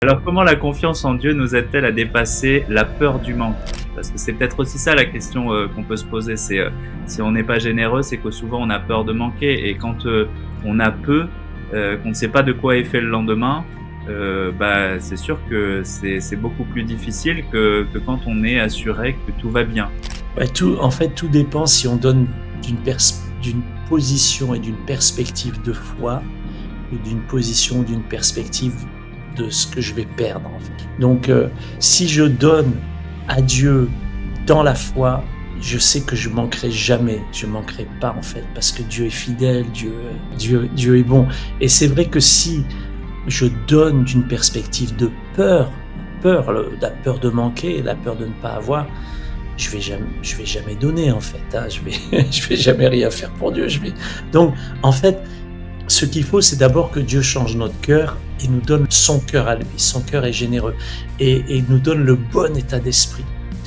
Alors, comment la confiance en Dieu nous aide-t-elle à dépasser la peur du manque? Parce que c'est peut-être aussi ça la question, qu'on peut se poser, c'est, si on n'est pas généreux, c'est que souvent on a peur de manquer et quand, on a peu, qu'on ne sait pas de quoi est fait le lendemain, bah, c'est sûr que c'est beaucoup plus difficile que quand on est assuré que tout va bien. Ouais, tout dépend si on donne d'une position et d'une perspective de foi ou d'une position ou d'une perspective de ce que je vais perdre, en fait. Donc, si je donne à Dieu dans la foi, je sais que je manquerai jamais, je manquerai pas, en fait, parce que Dieu est fidèle, Dieu est bon. Et c'est vrai que si je donne d'une perspective de la peur de manquer, la peur de ne pas avoir, je vais jamais donner, en fait, hein. Je vais jamais rien faire pour Dieu. Donc, en fait, ce qu'il faut, c'est d'abord que Dieu change notre cœur et nous donne son cœur à lui. Son cœur est généreux et nous donne le bon état d'esprit.